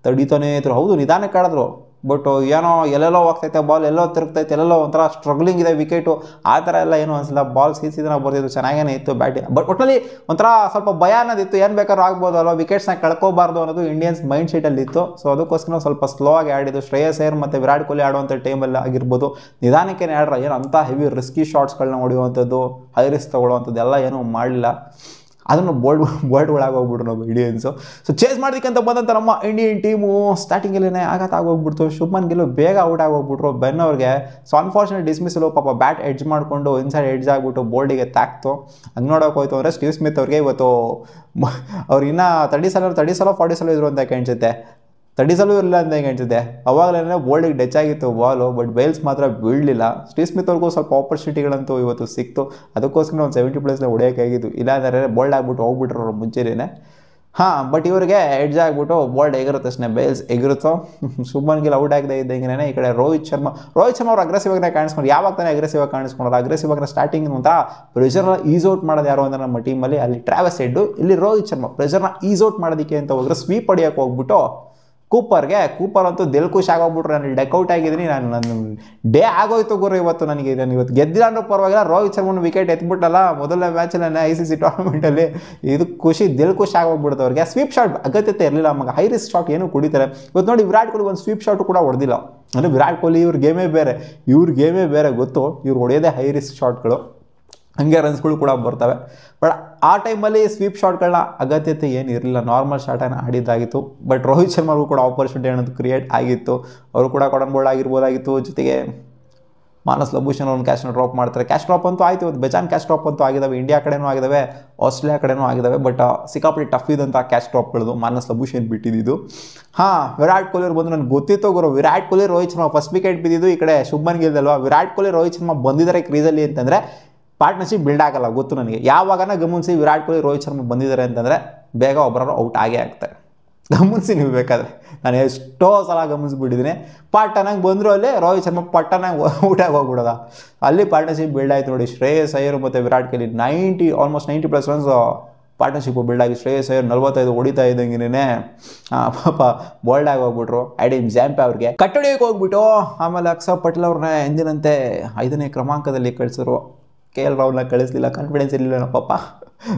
ತಡಿತಾನೇ ಇದ್ರು. ಹೌದು ನಿಧಾನಕ್ಕೆ ಆಡಿದ್ರು, ಬಟ್ ಏನೋ ಎಲ್ಲೆಲ್ಲೋ ಹೋಗ್ತೈತೆ ಬಾಲ್, ಎಲ್ಲೋ ತಿರುಗ್ತೈತೆ, ಎಲ್ಲೆಲ್ಲೋ ಒಂಥರ ಸ್ಟ್ರಗ್ಲಿಂಗ್ ಇದೆ ವಿಕೆಟು. ಆ ಥರ ಎಲ್ಲ ಏನೂ ಅನಿಸಿಲ್ಲ. ಬಾಲ್ ಸೀಸಿದ್ರೆ ಬರ್ತಿದ್ದು ಚೆನ್ನಾಗೇ ಇತ್ತು ಬ್ಯಾಟಿಂಗ್. ಬಟ್ ಒಟ್ಟಲ್ಲಿ ಒಂಥರ ಸ್ವಲ್ಪ ಭಯ ಅನ್ನೋದಿತ್ತು, ಏನು ಬೇಕಾದ್ರೂ ಆಗ್ಬೋದು ಅಲ್ವ, ವಿಕೆಟ್ಸ್ನ ಕಳ್ಕೋಬಾರ್ದು ಅನ್ನೋದು ಇಂಡಿಯನ್ಸ್ ಮೈಂಡ್ ಸೆಟಲ್ಲಿತ್ತು. ಸೊ ಅದಕ್ಕೋಸ್ಕರ ಸ್ವಲ್ಪ ಸ್ಲೋ ಆಗಿ ಆಡಿದ್ದು. ಶ್ರೇಯಸ್ ಅಯ್ಯರ್ ಮತ್ತು ವಿರಾಟ್ ಕೊಹ್ಲಿ ಆಡುವಂಥ ಟೈಮಲ್ಲಿ ಆಗಿರ್ಬೋದು ನಿಧಾನಕ್ಕೆ ಆಡ್ರ, ಏನು ಅಂಥ ಹೆವಿ ರಿಸ್ಕಿ ಶಾಟ್ಸ್ಗಳನ್ನ ಹೊಡೆಯುವಂಥದ್ದು, ಹೈ ರಿಸ್ಕ್ ತೊಗೊಳ್ಳುವಂಥದ್ದು ಎಲ್ಲ ಏನೂ ಮಾಡಲಿಲ್ಲ. ಅದನ್ನು ಬೋಲ್ಡ್ ಒಳಗೋಗ್ಬಿಟ್ರು ನಾವು ಇಂಡಿಯನ್ಸು. ಸೊ ಚೇಸ್ ಮಾಡೋದಕ್ಕಂತ ಬಂದಂಥ ನಮ್ಮ ಇಂಡಿಯನ್ ಟೀಮು ಸ್ಟಾರ್ಟಿಂಗಲ್ಲೇ ಆಗೋಗ್ಬಿಡ್ತು. ಶುಭ್ಮನ್ ಗಿಲ್ ಬೇಗ ಔಟ್ ಆಗೋಗ್ಬಿಟ್ರು. ಬೆನ್ ಅವ್ರಿಗೆ ಸೊ ಅನ್ಫಾರ್ಚುನೇಟ್ ಡಿಸ್ಮಿಸಲು, ಪಾಪ ಬ್ಯಾಟ್ ಎಡ್ಜ್ ಮಾಡಿಕೊಂಡು ಇನ್ಸೈಡ್ ಎಡ್ಜ್ ಆಗಿಬಿಟ್ಟು ಬೋಲ್ಡಿಗೆ ತಾಕ್ತು. ಹಂಗೆ ನೋಡೋಕೆ ಹೋಯ್ತು ಅಂದರೆ ಸ್ಟೀವ್ ಸ್ಮಿತ್ ಅವ್ರಿಗೆ ಇವತ್ತು ಅವ್ರು ಇನ್ನೂ 30 ಸಲ 40 ಸಲ ಇದ್ರು ಅಂತ ಕಾಣಿಸುತ್ತೆ. 30 ಸಲ ಇರಲಿಲ್ಲ ಅಂತ ಹೆಂಗೆ ಅನಿಸುತ್ತೆ. ಅವಾಗಲೇ ಬೋಲ್ಡಿಗೆ ಟಚ್ ಆಗಿತ್ತು ಬಾಲು, ಬಟ್ ಬೇಲ್ಸ್ ಮಾತ್ರ ಬೀಳಲಿಲ್ಲ. ಸ್ಟೀವ್ ಸ್ಮಿತ್ ಅವ್ರಿಗೂ ಸ್ವಲ್ಪ ಆಪರ್ಚುನಿಟಿಗಳಂತೂ ಇವತ್ತು ಸಿಕ್ತು. ಅದಕ್ಕೋಸ್ಕರ ಒಂದು 70+ ಹೊಡೆಯೋಕ್ಕಾಗಿತ್ತು. ಇಲ್ಲಾಂದರೆ ಬೋಲ್ಡ್ ಆಗಿಬಿಟ್ಟು ಹೋಗ್ಬಿಟ್ರು ಮುಂಚೆನೇ. ಹಾಂ, ಬಟ್ ಇವರಿಗೆ ಎಡ್ಜ್ ಆಗಿಬಿಟ್ಟು ಬೋಲ್ಡ್ ಎಗಿರುತ್ತೆ ಅಷ್ಟೇ, ಬೇಲ್ಸ್ ಎಗಿರುತ್ತೋ. ಶುಭ್ಮನ್ ಗಿಲ್ ಔಟ್ ಆಗದೆ ಇದ್ದಂಗೆ ಈ ಕಡೆ ರೋಹಿತ್ ಶರ್ಮಾ ಅವ್ರು ಅಗ್ರೆಸಿವ್ ಆಗಿ ಕಾಣಿಸ್ಕೊಂಡು, ಯಾವಾಗ ತಾನೇ ಅಗ್ರೆಸಿವ್ ಆಗಿ ಕಾಣಿಸ್ಕೊಂಡ್ರು. ಅಗ್ರೆಸಿವ್ ಆಗಿ ಸ್ಟಾರ್ಟಿಂಗ್ ಒಂಥರ ಪ್ರೆಷರ್ನ ಈಸ್ ಔಟ್ ಮಾಡೋದು ಯಾರು ಅಂದ್ರೆ ನಮ್ಮ ಟೀಮಲ್ಲಿ, ಅಲ್ಲಿ ಟ್ರಾವೆಸ್ ಹೆಡ್, ಇಲ್ಲಿ ರೋಹಿತ್ ಶರ್ಮಾ ಪ್ರೆಷರ್ನ ಈಸ್ ಔಟ್ ಮಾಡೋದಕ್ಕೆ ಅಂತ ಹೋದ್ರೆ ಸ್ವೀಪ್ ಹೊಡಿಯೋಕೆ ಹೋಗ್ಬಿಟ್ಟು ಕೂಪರ್ ಅಂತೂ ದಿಲ್ ಖುಷಿ ಆಗೋಗ್ಬಿಟ್ರು. ನಾನು ಡೆಕ್ಔಟ್ ಆಗಿದ್ದೀನಿ, ನನ್ನ ಡೇ ಆಗೋಯ್ತು ಗುರು ಇವತ್ತು. ನಾನು ಇವತ್ತು ಗೆದ್ದಿಲ್ಲ ಅನ್ನೋ ಪರವಾಗಿಲ್ಲ, ರೋಹಿತ್ ಶರ್ಮನ ವಿಕೆಟ್ ಎತ್ಬಿಟ್ಟಲ್ಲ ಮೊದಲನೇ ಮ್ಯಾಚಲ್ಲಿ ICC ಟೂರ್ನಮೆಂಟಲ್ಲಿ, ಇದು ದಿಲ್ ಖುಷಿ ಆಗೋಗ್ಬಿಡ್ತು ಅವ್ರಿಗೆ. ಸ್ವೀಪ್ ಶಾಟ್ ಅಗತ್ಯತೆ ಇರಲಿಲ್ಲ ಮಗ, ಹೈ ರಿಸ್ಕ್ ಶಾಟ್ ಏನು ಕುಡಿತಾರೆ ಇವತ್ತು. ನೋಡಿ ವಿರಾಟ್ ಕೊಹ್ಲಿ ಒಂದು ಸ್ವೀಪ್ ಶಾಟ್ ಕೂಡ ಹೊಡೆದಿಲ್ಲ. ಅಂದರೆ ವಿರಾಟ್ ಕೊಹ್ಲಿ ಇವ್ರ ಗೇಮೇ ಬೇರೆ ಗೊತ್ತು, ಇವ್ರು ಹೊಡೆಯೋದೇ ಹೈ ರಿಸ್ಕ್ ಶಾಟ್ಗಳು, ಹಂಗೆ ರನ್ಸ್ಗಳು ಕೂಡ ಬರ್ತವೆ. ಬಟ್ ಆ ಟೈಮಲ್ಲಿ ಸ್ವೀಪ್ ಶಾಟ್ಗಳನ್ನ ಅಗತ್ಯತೆ ಏನು ಇರಲಿಲ್ಲ, ನಾರ್ಮಲ್ ಶಾಟನ್ನು ಆಡಿದ್ದಾಗಿತ್ತು. ಬಟ್ ರೋಹಿತ್ ಶರ್ಮಾಗೂ ಕೂಡ ಆಪರ್ಚುನಿಟಿ ಅನ್ನೋದು ಕ್ರಿಯೇಟ್ ಆಗಿತ್ತು, ಅವರು ಕೂಡ ಕಾಟನ್ ಬೋಲ್ಡ್ ಆಗಿರ್ಬೋದಾಗಿತ್ತು. ಜೊತೆಗೆ ಮಾನಸ್ ಲಬೂಷನ್ ಅವ್ರನ್ನ ಕ್ಯಾಚ್ನ ಡ್ರಾಪ್ ಮಾಡ್ತಾರೆ. ಕ್ಯಾಚ್ ಡ್ರಾಪ್ ಅಂತೂ ಆಯಿತು, ಇವತ್ತು ಬೇಜಾನ್ ಕ್ಯಾಚ್ ಡ್ರಾಪ್ ಅಂತೂ ಆಗಿದ್ದಾವೆ, ಇಂಡಿಯಾ ಕಡೆನೂ ಆಗಿದ್ದಾವೆ, ಆಸ್ಟ್ರೇಲಿಯಾ ಕಡೆನೂ ಆಗಿದ್ದಾವೆ. ಬಟ್ ಸಿಕ್ಕಾಪಟ್ಟೆ ಟಫ್ ಇದಂಥ ಕ್ಯಾಚ್ ಡ್ರಾಪ್ಗಳದು ಮಾನಸ್ ಲಬೂಷನ್ ಬಿಟ್ಟಿದ್ದು. ಹಾಂ, ವಿರಾಟ್ ಕೊಹ್ಲಿ ಅವ್ರು ಬಂದು ನನಗೆ ಗೊತ್ತಿತ್ತು ಗುರು, ವಿರಾಟ್ ಕೊಹ್ಲಿ ರೋಹಿತ್ ಶರ್ಮಾ ಫಸ್ಟ್ ವಿಕೆಟ್ ಬಿದ್ದಿದ್ದು ಈ ಕಡೆ ಶುಭ್ಮನ್ ಗಿಲ್ ಅಲ್ವಾ. ವಿರಾಟ್ ಕೊಹ್ಲಿ ರೋಹಿತ್ ಶರ್ಮಾ ಬಂದಿದ್ದಾರೆ ಕ್ರೀಸಲ್ಲಿ ಅಂತಂದರೆ ಪಾರ್ಟ್ನರ್ಶಿಪ್ ಬಿಲ್ಡ್ ಆಗಲ್ಲ, ಗೊತ್ತು ನನಗೆ. ಯಾವಾಗನ ಗಮನಿಸಿ ವಿರಾಟ್ ಕೊಹ್ಲಿ ರೋಹಿತ್ ಶರ್ಮಾ ಬಂದಿದ್ದಾರೆ ಅಂತಂದರೆ ಬೇಗ ಒಬ್ಬರು ಔಟ್ ಆಗೇ ಆಗ್ತಾರೆ. ಗಮನಿಸಿ ನೀವು ಬೇಕಾದರೆ, ನಾನು ಎಷ್ಟೋ ಸಲ ಗಮನಿಸ್ಬಿಟ್ಟಿದ್ದೀನಿ. ಪಾರ್ಟ್ನರ್ನಾಗ ಬಂದರೂ ಅಲ್ಲಿ ರೋಹಿತ್ ಶರ್ಮಾ ಪಟ್ಟನಾಗ ಔಟಾಗಿ ಹೋಗ್ಬಿಡೋದ, ಅಲ್ಲಿ ಪಾರ್ಟ್ನರ್ಶಿಪ್ ಬಿಲ್ಡ್ ಆಯ್ತು ನೋಡಿ. ಶ್ರೇಯಸ್ ಅಯ್ಯರ್ ಮತ್ತು Virat Kohli almost 90+ runs partnership build ಆಗಿ. ಶ್ರೇಯಸ್ ಅಯ್ಯರ್ 45 ಹೊಡಿತಾ ಇದ್ದಂಗೆ ಪಾಪ ಬೋಲ್ಡ್ ಆಗಿ ಹೋಗ್ಬಿಟ್ರು. ಆಡಿಮ್ ಜಾಂಪೆ ಅವ್ರಿಗೆ ಕಟ್ಟಡಿಯಕ್ಕೆ ಹೋಗ್ಬಿಟ್ಟು ಆಮೇಲೆ ಅಕ್ಷರ್ ಪಟೇಲ್ ಅವ್ರನ್ನ ಎಂದಿನಂತೆ 5ನೇ ಕ್ರಮಾಂಕದಲ್ಲಿ ಕಳಿಸಿದ್ರು. KL ರಾಹುಲ್ನ ಕಳಿಸಲಿಲ್ಲ, ಕಾನ್ಫಿಡೆನ್ಸ್ ಇರಲಿಲ್ಲ ಪಾಪ,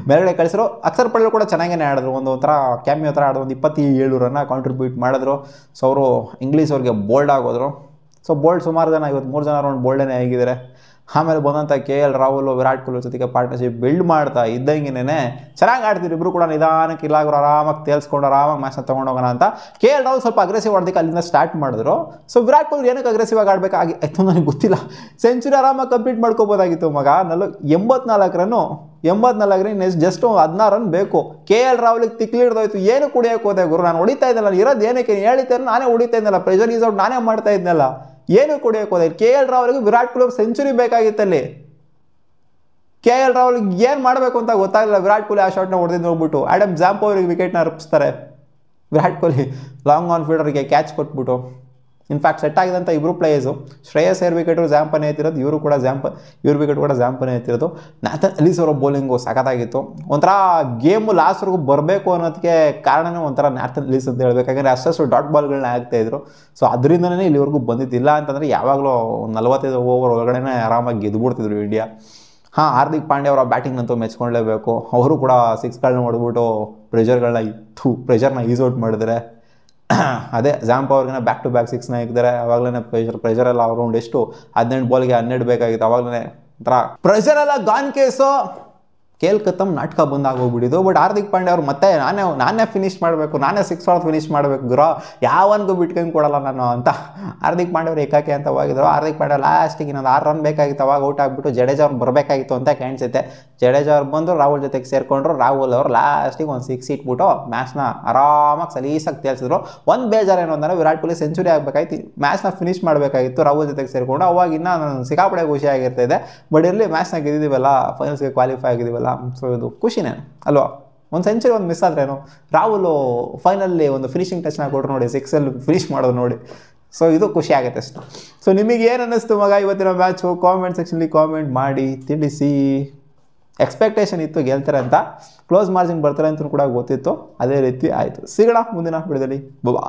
ಮೇಲ್ಗಡೆ ಕಳಿಸಿದ್ರು. ಅಕ್ಷರ್ ಪಟೇಲ್ ಕೂಡ ಚೆನ್ನಾಗೇ ಆಡಿದ್ರು, ಒಂಥರ ಕ್ಯಾಮಿಯೋ ಥರ ಆಡಿದ್ರು, ಒಂದು 27 ರನ್ನ ಕಾಂಟ್ರಿಬ್ಯೂಟ್ ಮಾಡಿದ್ರು. ಸೊ ಅವರು ಇಂಗ್ಲೀಷ್ ಅವ್ರಿಗೆ ಬೋಲ್ಡ್ ಆಗೋದ್ರು. ಸೊ ಬೋಲ್ಡ್ ಸುಮಾರು ಜನ, ಇವತ್ತು 3 ಜನ ರೌಂಡ್ ಬೋಲ್ಡೇ ಆಗಿದ್ದಾರೆ. ಆಮೇಲೆ ಬಂದಂಥ KL ರಾಹುಲ್ ವಿರಾಟ್ ಕೊಹ್ಲಿ ಜೊತೆಗೆ ಪಾರ್ಟ್ನರ್ಶಿಪ್ ಬಿಲ್ಡ್ ಮಾಡ್ತಾ ಇದ್ದಂಗೆನೇ ಚೆನ್ನಾಗಿ ಆಡ್ತಿದ್ರು ಇಬ್ಬರು ಕೂಡ. ನಿಧಾನಕ್ಕೆ ಇಲ್ಲಾಗ್ರು ಆರಾಮಾಗಿ ತೇಲ್ಸ್ಕೊಂಡು ಆರಾಮಾಗಿ ಮ್ಯಾಚ್ನ ತೊಗೊಂಡೋಗೋಣ ಅಂತ KL ರಾಹುಲ್ ಸ್ವಲ್ಪ ಅಗ್ರೆಸಿವ್ ಆಡೋದಕ್ಕೆ ಅಲ್ಲಿಂದ ಸ್ಟಾರ್ಟ್ ಮಾಡಿದ್ರು. ಸೊ ವಿರಾಟ್ ಕೊಹ್ಲಿ ಏನಕ್ಕೆ ಅಗ್ರೆಸಿವ್ ಆಗಿ ಆಡಬೇಕಾಗಿತ್ತು ನನಗೆ ಗೊತ್ತಿಲ್ಲ, ಸೆಂಚುರಿ ಆರಾಮಾಗಿ ಕಂಪ್ಲೀಟ್ ಮಾಡ್ಕೋಬೋದಾಗಿತ್ತು ಮಗ. 84 ರನ್ನು, 84 ರನ್ ಜಸ್ಟ್ 16 ರನ್ ಬೇಕು. KL ರಾಹುಲ್ಗೆ ತಿಕ್ಲಿಡ್ದೋಯ್ತು, ಏನು ಕುಡಿಯೋಕೆ ಹೋದೆ ಗುರು, ನಾನು ಹೊಡಿತಾ ಇದ್ದಲ್ಲ, ಇರೋದು ಏನಕ್ಕೆ ಹೇಳಿದ್ದೆ, ನಾನೇ ಹೊಡಿತಾ ಇದ್ದಲ್ಲ, ಪ್ರೆಷರ್ ಈಸ್ ಔಟ್ ನಾನೇ ಮಾಡ್ತಾ ಇದ್ನಲ್ಲ, ಏನು ಕುಡಿಯೋಕೆ ಹೋದೆ. KL ರಾಹುಲ್ಗೆ ವಿರಾಟ್ ಕೊಹ್ಲಿ ಸೆಂಚುರಿ ಬೇಕಾಗಿತ್ತಲ್ಲಿ. KL ರಾಹುಲ್ಗೆ ಏನು ಮಾಡಬೇಕು ಅಂತ ಗೊತ್ತಾಗಲಿಲ್ಲ. ವಿರಾಟ್ ಕೊಹ್ಲಿ ಆ ಶಾಟ್ನ ಹೊಡೆದಿದ್ದು ಹೋಗ್ಬಿಟ್ಟು ಆಡಮ್ ಜಾಂಪೋ ಅವ್ರಿಗೆ ವಿಕೆಟ್ನ ಅರ್ಪಿಸ್ತಾರೆ. ವಿರಾಟ್ ಕೊಹ್ಲಿ ಲಾಂಗ್ ಆನ್ ಫೀಲ್ಡರ್ಗೆ ಕ್ಯಾಚ್ ಕೊಟ್ಬಿಟ್ಟು, ಇನ್ಫ್ಯಾಕ್ಟ್ ಸೆಟ್ ಆಗಿದಂಥ ಇಬ್ಬರು ಪ್ಲೇಯರ್ಸು, ಶ್ರೇಯಸ್ ಅಯ್ಯರ್ ವಿಕೆಟು ಜಾಂಪನೇ ಎತ್ತಿರೋದು, ಇವರು ಕೂಡ ಇವ್ರ ವಿಕೆಟ್ ಕೂಡ ಜಾಂಪನೇ ಎತ್ತಿರೋದು. ನ್ಯಾಥನ್ ಎಲಿಸ್ ಅವರ ಬೌಲಿಂಗು ಸಖತ್ತಾಗಿತ್ತು. ಒಂಥರ ಗೇಮು ಲಾಸ್ಟ್ವರೆಗೂ ಬರಬೇಕು ಅನ್ನೋದಕ್ಕೆ ಕಾರಣನೇ ಒಂಥರ ನ್ಯಾಥನ್ ಎಲಿಸ್ ಅಂತ ಹೇಳ್ಬೇಕು. ಯಾಕಂದರೆ ಅಷ್ಟು ಡಾಟ್ ಬಾಲ್ಗಳನ್ನ ಆಗ್ತಾಯಿದ್ರು. ಸೊ ಅದರಿಂದನೇ ಇಲ್ಲಿವರೆಗೂ ಬಂದಿದ್ದಿಲ್ಲ ಅಂತಂದರೆ ಯಾವಾಗಲೂ 45 ಓವರ್ ಒಳಗಡೆ ಆರಾಮಾಗಿ ಗೆದ್ದುಬಿಡ್ತಿದ್ರು ಇಂಡಿಯಾ. ಹಾಂ, ಹಾರ್ದಿಕ್ ಪಾಂಡ್ಯ ಅವರ ಬ್ಯಾಟಿಂಗ್ನಂತೂ ಮೆಚ್ಕೊಳ್ಳೇಬೇಕು. ಅವರು ಕೂಡ 6ಗಳನ್ನ ಹೊಡೆದ್ಬಿಟ್ಟು ಪ್ರೆಷರ್ನ ಈಸ್ ಔಟ್ ಮಾಡಿದರೆ. ಅದೇ ಜಾಂಪೋ ಅವ್ರಿಗಿನ ಬ್ಯಾಕ್ ಟು ಬ್ಯಾಕ್ 6ನ ಇಕ್ಕಿದ್ದಾರೆ. ಆವಾಗಲೇ ಪ್ರೆಷರ್ ಎಲ್ಲ ರೌಂಡ್ ಎಷ್ಟು 18 ಬಾಲ್ಗೆ 12 ಬೇಕಾಗಿತ್ತು. ಆವಾಗಲೇ ಒಂಥರ ಪ್ರೆಷರ್ ಎಲ್ಲ ಗಾನ್ ಕೇಸು ಕೇಲ್ ಕತ್ತಮ್ ನಾಟಕ ಬಂದಾಗೋಗ್ಬಿಟ್ಟಿದ್ದು. ಬಟ್ ಹಾರ್ದಿಕ್ ಪಾಂಡ್ಯ ಅವ್ರು ಮತ್ತೆ ನಾನೇ ಫಿನಿಶ್ ಮಾಡಬೇಕು, ನಾನೇ 6 ಹೊಡೆದು ಫಿನಿಶ್ ಮಾಡಬೇಕು ಗುರು, ಯಾವನಿಗೂ ಬಿಟ್ಕೊಂಡು ಕೊಡಲ್ಲ ನಾನು ಅಂತ ಹಾರ್ದಿಕ್ ಪಾಂಡ್ಯ ಅವ್ರು ಏಕಾಕೆ ಅಂತ ಹೋಗಿದ್ರು. ಹಾರ್ದಿಕ್ ಪಾಂಡ್ಯ ಲಾಸ್ಟಿಗೆ ಇನ್ನೊಂದು 6 ರನ್ ಬೇಕಾಗಿತ್ತು, ಅವಾಗ ಔಟ್ ಆಗಿಬಿಟ್ಟು ಜಡೇಜಾ ಅವ್ರು ಬರಬೇಕಾಗಿತ್ತು ಅಂತ ಕಾಣಿಸುತ್ತೆ. ಜಡೇಜಾ ಅವ್ರು ಬಂದು ರಾಹುಲ್ ಜೊತೆಗೆ ಸೇರಿಕೊಂಡ್ರು. ರಾಹುಲ್ ಅವರು ಲಾಸ್ಟಿಗೆ ಒಂದು 6 ಇಟ್ಬಿಟ್ಟು ಮ್ಯಾಚ್ನ ಆರಾಮಾಗಿ ಸಲೀಸಾಗಿ ತೇಲ್ಸಿದ್ರು. ಒಂದು ಬೇಜಾರು ಏನು ಅಂದರೆ ವಿರಾಟ್ ಕೊಹ್ಲಿ ಸೆಂಚುರಿ ಆಗಬೇಕಾಯ್ತು, ಮ್ಯಾಚ್ನ ಫಿನಿಶ್ ಮಾಡಬೇಕಾಗಿತ್ತು ರಾಹುಲ್ ಜೊತೆಗೆ ಸೇರಿಕೊಂಡು. ಅವಾಗಿನ್ನ ನಾನು ಸಿಕ್ಕಾಪಡೆ ಖುಷಿ ಆಗಿರ್ತಾಯಿದೆ. ಬಟ್ ಇರಲಿ, ಮ್ಯಾಚ್ನ ಗೆದ್ದಿದ್ದೀವಲ್ಲ, ಫೈನಲ್ಸ್ಗೆ ಕ್ವಾಲಿಫೈ ಆಗಿದ್ದೀವಲ್ಲ, ಸೊ ಇದು ಖುಷಿನೇ ಅಲ್ವಾ. ಒಂದು ಸೆಂಚುರಿ ಒಂದು ಮಿಸ್ ಆದ್ರೇನು, ರಾಹುಲ್ ಫೈನಲ್ಲಿ ಒಂದು ಫಿನಿಶಿಂಗ್ ಟಚ್ನ ಕೊಟ್ಟರು ನೋಡಿ, 6ಅಲ್ಲಿ ಫಿನಿಶ್ ಮಾಡೋದು ನೋಡಿ. ಸೊ ಇದು ಖುಷಿ ಆಗುತ್ತೆ ಅಷ್ಟು. ಸೊ ನಿಮಗೆ ಏನು ಅನ್ನಿಸ್ತು ಮಗ ಇವತ್ತಿನ ಮ್ಯಾಚು? ಕಾಮೆಂಟ್ ಸೆಕ್ಷನ್ಲಿ ಕಾಮೆಂಟ್ ಮಾಡಿ ತಿಳಿಸಿ. ಎಕ್ಸ್ಪೆಕ್ಟೇಷನ್ ಇತ್ತು ಗೆಲ್ತಾರೆ ಅಂತ, ಕ್ಲೋಸ್ ಮಾರ್ಜಿನ್ ಬರ್ತಾರೆ ಅಂತ ಕೂಡ ಗೊತ್ತಿತ್ತು, ಅದೇ ರೀತಿ ಆಯಿತು. ಸಿಗೋಣ ಮುಂದಿನ ವಿಡಿಯೋದಲ್ಲಿ. ಬಾ.